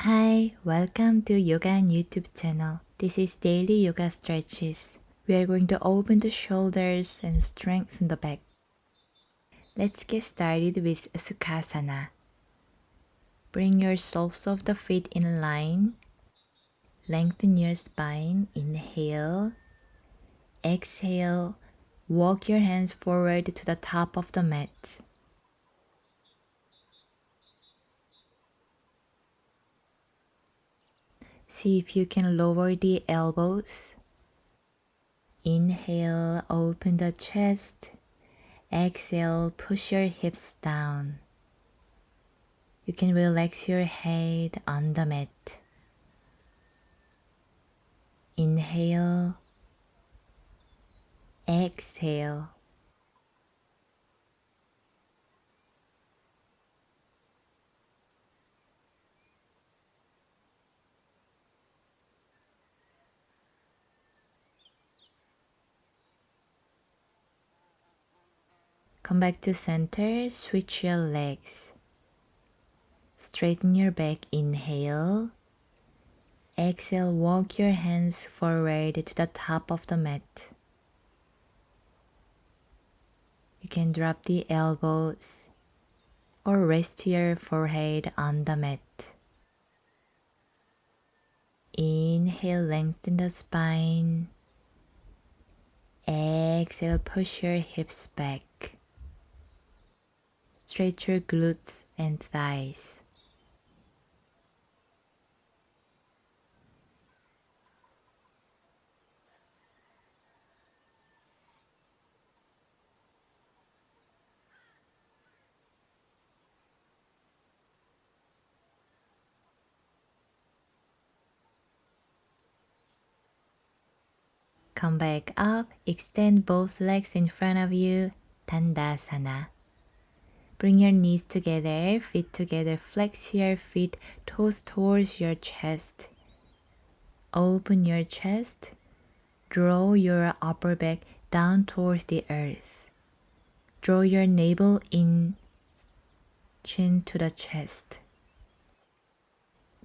Hi, welcome to Yoga and YouTube channel. This is daily yoga stretches. We are going to open the shoulders and strengthen the back. Let's get started with Sukasana. Bring your soles of the feet in line. Lengthen your spine. Inhale. Exhale. Walk your hands forward to the top of the mat. See if you can lower the elbows. Inhale, open the chest. Exhale, push your hips down. You can relax your head on the mat. Inhale. Exhale. Come back to center, switch your legs. Straighten your back, inhale. Exhale, walk your hands forward to the top of the mat. You can drop the elbows or rest your forehead on the mat. Inhale, lengthen the spine. Exhale, push your hips back. Stretch your glutes and thighs. Come back up, extend both legs in front of you, Tandasana. Bring your knees together, feet together, flex your feet, toes towards your chest. Open your chest, draw your upper back down towards the earth. Draw your navel in, chin to the chest.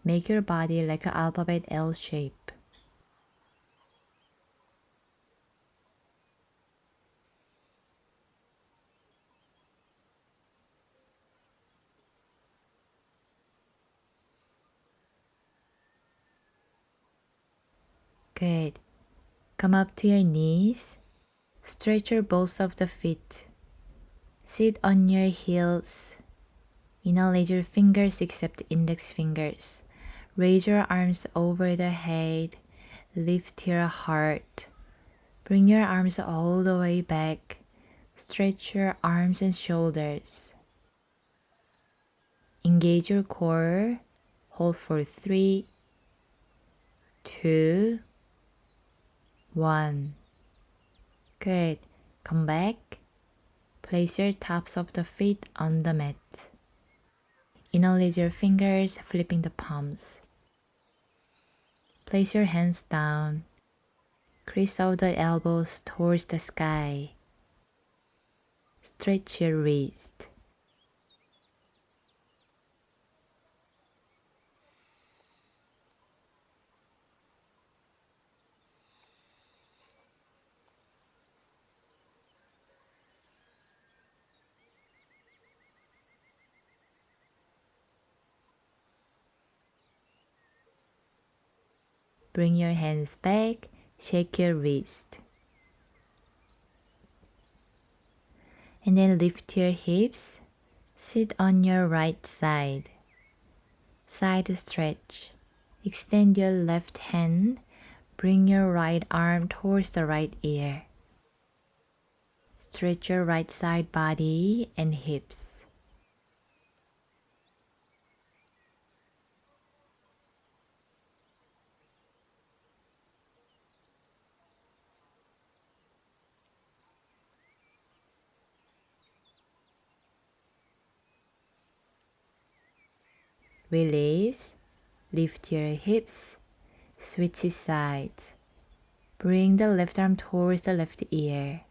Make your body like an alphabet L shape. Good. Come up to your knees. Stretch your balls of the feet. Sit on your heels. Interlace your fingers except index fingers. Raise your arms over the head. Lift your heart. Bring your arms all the way back. Stretch your arms and shoulders. Engage your core. Hold for 3, 2, 1. Good. Come back. Place your tops of the feet on the mat. Interlace your fingers, flipping the palms. Place your hands down. Crease out the elbows towards the sky. Stretch your wrist. Bring your hands back, shake your wrist. And then lift your hips, sit on your right side. Side stretch. Extend your left hand, bring your right arm towards the right ear. Stretch your right side body and hips. Release, lift your hips, switch sides. Bring the left arm towards the left ear.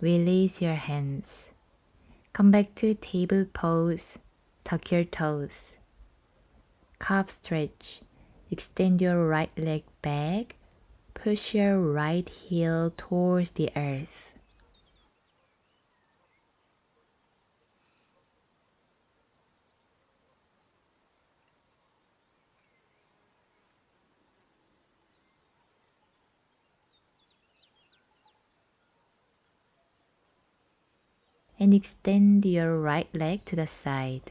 Release your hands. Come back to table pose. Tuck your toes. Calf stretch. Extend your right leg back. Push your right heel towards the earth. And extend your right leg to the side.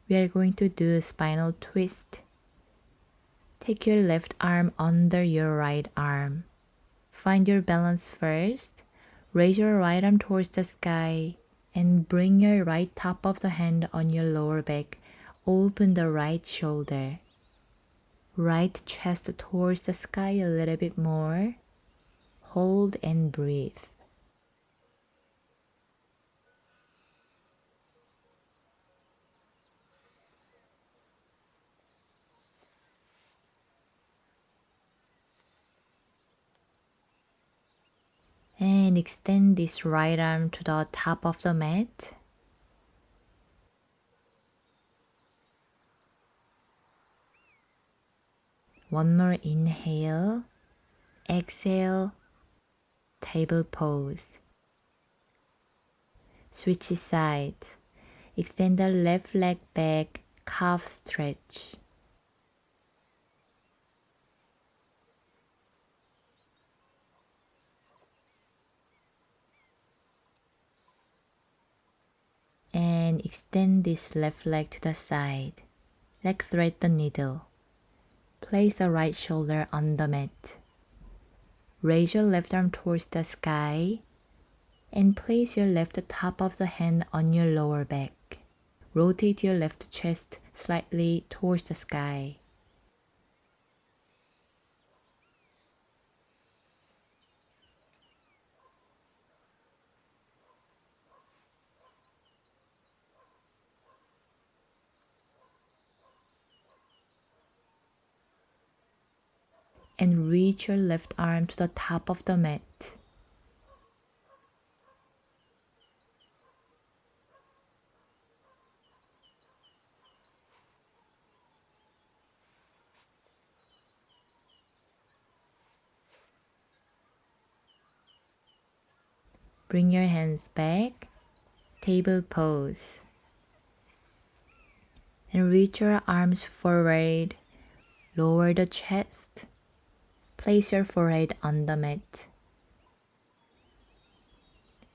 We are going to do a spinal twist. Take your left arm under your right arm. Find your balance first. Raise your right arm towards the sky and bring your right top of the hand on your lower back. Open the right shoulder. Right chest towards the sky a little bit more. Hold and breathe. And extend this right arm to the top of the mat. One more inhale. Exhale. Table pose. Switch sides. Extend the left leg back. Calf stretch. And extend this left leg to the side, like thread the needle. Place the right shoulder on the mat. Raise your left arm towards the sky and place your left top of the hand on your lower back. Rotate your left chest slightly towards the sky. And reach your left arm to the top of the mat. Bring your hands back, table pose. And reach your arms forward, lower the chest. Place your forehead on the mat.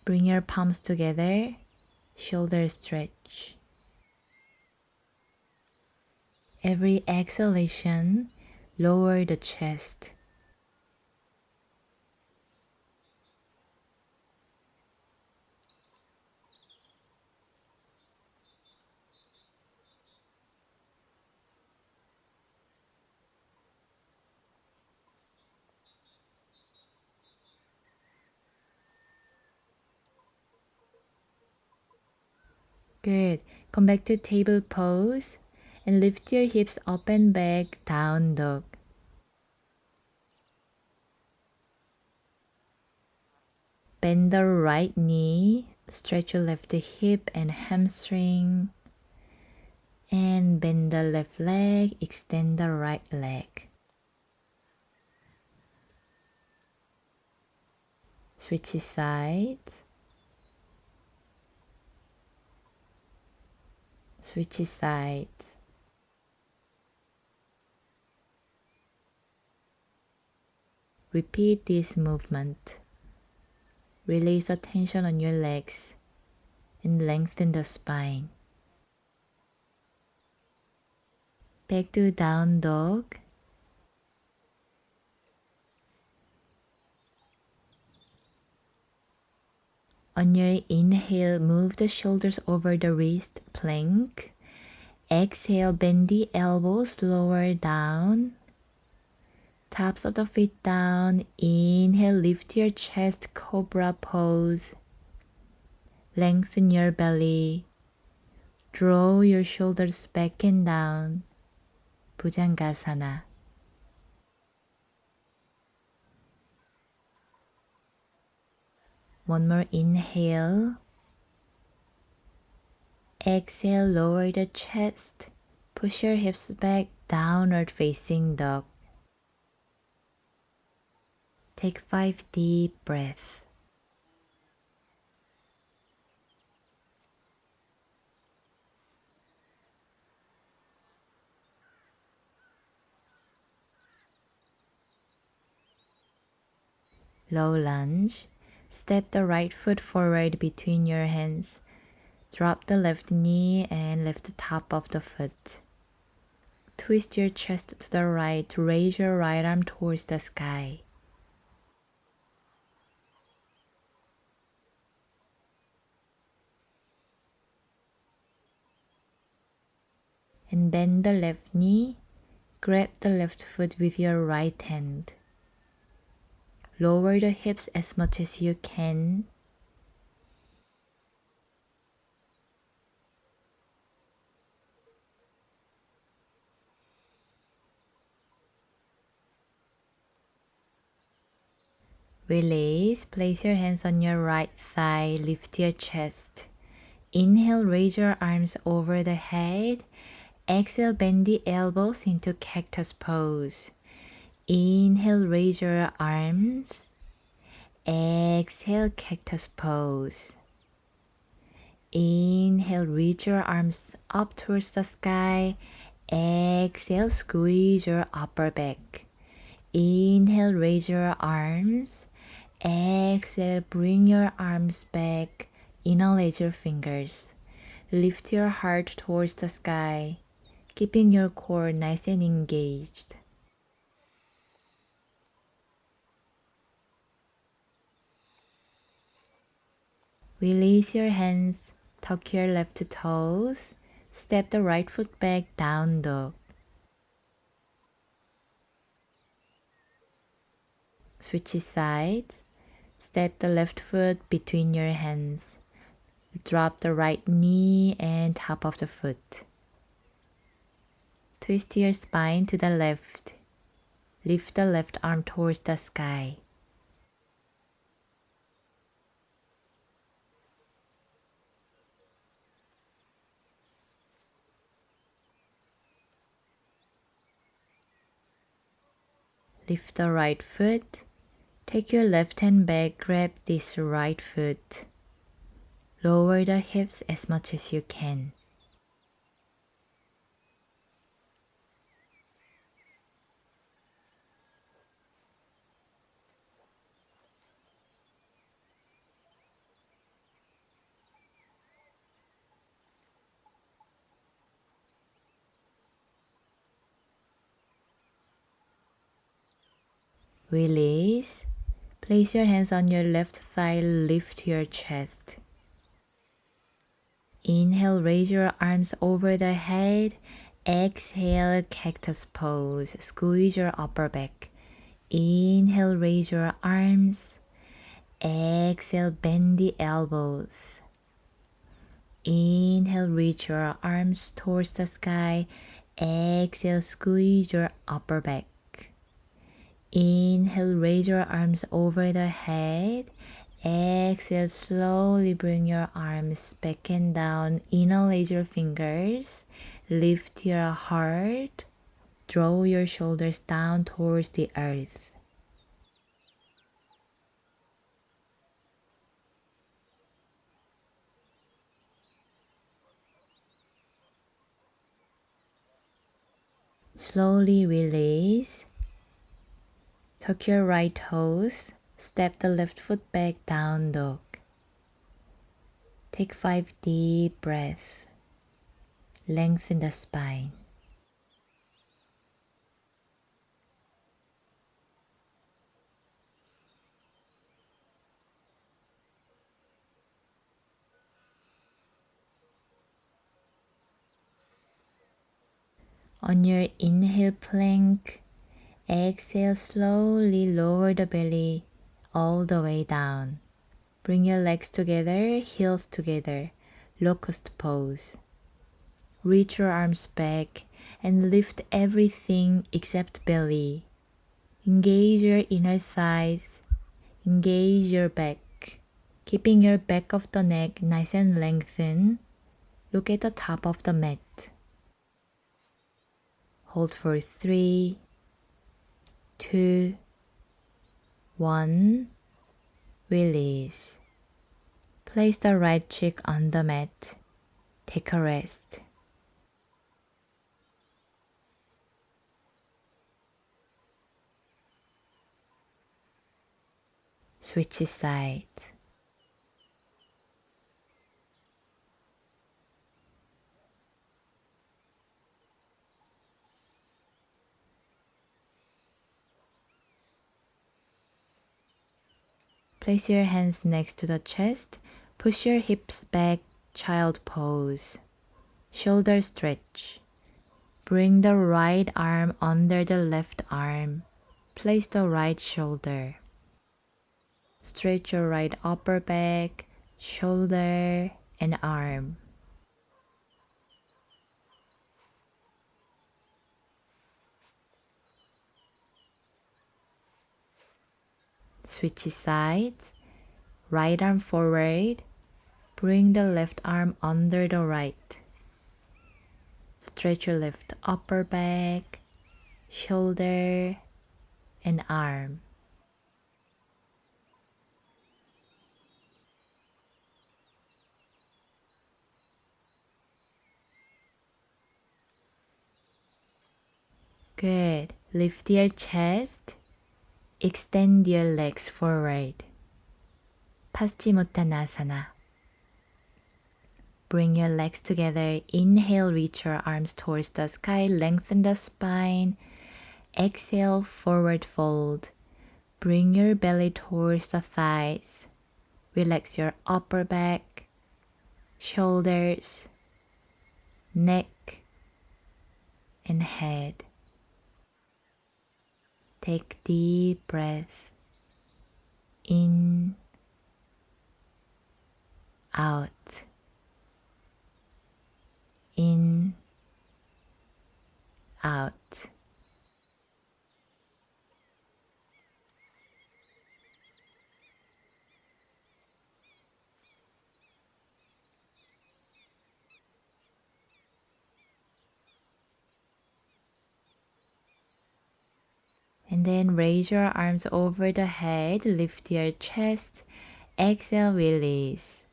Bring your palms together, shoulder stretch. Every exhalation, lower the chest. Good. Come back to table pose and lift your hips up and back, down dog. Bend the right knee, stretch your left hip and hamstring. And bend the left leg, extend the right leg. Switch sides. Switch sides. Repeat this movement. Release the tension on your legs and lengthen the spine. Back to down dog. On your inhale, move the shoulders over the wrist, plank. Exhale, bend the elbows lower down. Tops of the feet down. Inhale, lift your chest, Cobra Pose. Lengthen your belly. Draw your shoulders back and down. Bhujangasana. One more inhale. Exhale, lower the chest. Push your hips back, downward facing dog. Take 5 deep breaths. Low lunge. Step the right foot forward between your hands. Drop the left knee and lift the top of the foot. Twist your chest to the right. Raise your right arm towards the sky. And bend the left knee. Grab the left foot with your right hand. Lower the hips as much as you can. Release. Place your hands on your right thigh. Lift your chest. Inhale, raise your arms over the head. Exhale, bend the elbows into Cactus Pose. Inhale, raise your arms. Exhale, Cactus Pose. Inhale, reach your arms up towards the sky. Exhale, squeeze your upper back. Inhale, raise your arms. Exhale, bring your arms back. Interlace your fingers. Lift your heart towards the sky, keeping your core nice and engaged. Release your hands, tuck your left toes, step the right foot back, down dog. Switch sides, step the left foot between your hands. Drop the right knee and top of the foot. Twist your spine to the left. Lift the left arm towards the sky. Lift the right foot. Take your left hand back, grab this right foot. Lower the hips as much as you can. Release. Place your hands on your left thigh, lift your chest. Inhale, raise your arms over the head. Exhale, Cactus Pose. Squeeze your upper back. Inhale, raise your arms. Exhale, bend the elbows. Inhale, reach your arms towards the sky. Exhale, squeeze your upper back. Inhale, raise your arms over the head. Exhale, slowly bring your arms back and down. Interlace your fingers. Lift your heart. Draw your shoulders down towards the earth. Slowly release. Tuck your right toes. Step the left foot back, down dog. Take 5 deep breaths. Lengthen the spine. On your inhale, plank. Exhale, slowly lower the belly all the way down. Bring your legs together, heels together. Locust Pose. Reach your arms back and lift everything except belly. Engage your inner thighs. Engage your back. Keeping your back of the neck nice and lengthened, look at the top of the mat. Hold for 3, 2, 1, release. Place the right cheek on the mat. Take a rest. Switch side. Place your hands next to the chest. Push your hips back, child pose. Shoulder stretch. Bring the right arm under the left arm. Place the right shoulder. Stretch your right upper back, shoulder, and arm. Switch sides. Right arm forward. Bring the left arm under the right. Stretch your left upper back, shoulder, and arm. Good. Lift your chest. Extend your legs forward. Paschimottanasana. Bring your legs together. Inhale, reach your arms towards the sky. Lengthen the spine. Exhale, forward fold. Bring your belly towards the thighs. Relax your upper back, shoulders, neck, and head. Take deep breath. In, out. In, out. And then raise your arms over the head, lift your chest, exhale, release.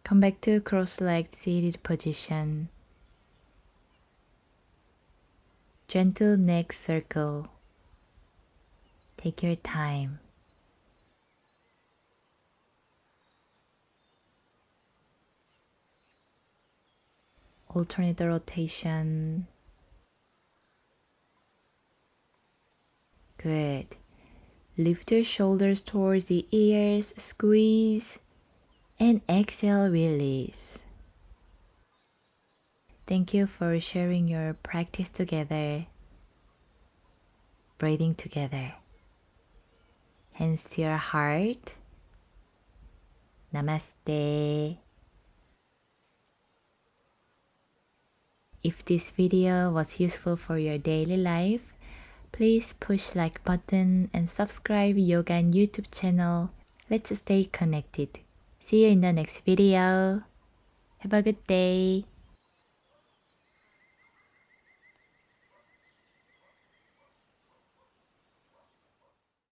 Come back to cross-legged seated position. Gentle neck circle. Take your time. Alternate the rotation. Good. Lift your shoulders towards the ears, squeeze, and exhale, release. Thank you for sharing your practice together, breathing together. Hands to your heart. Namaste. If this video was useful for your daily life, please push like button and subscribe Yoga and YouTube channel. Let's stay connected. See you in the next video. Have a good day.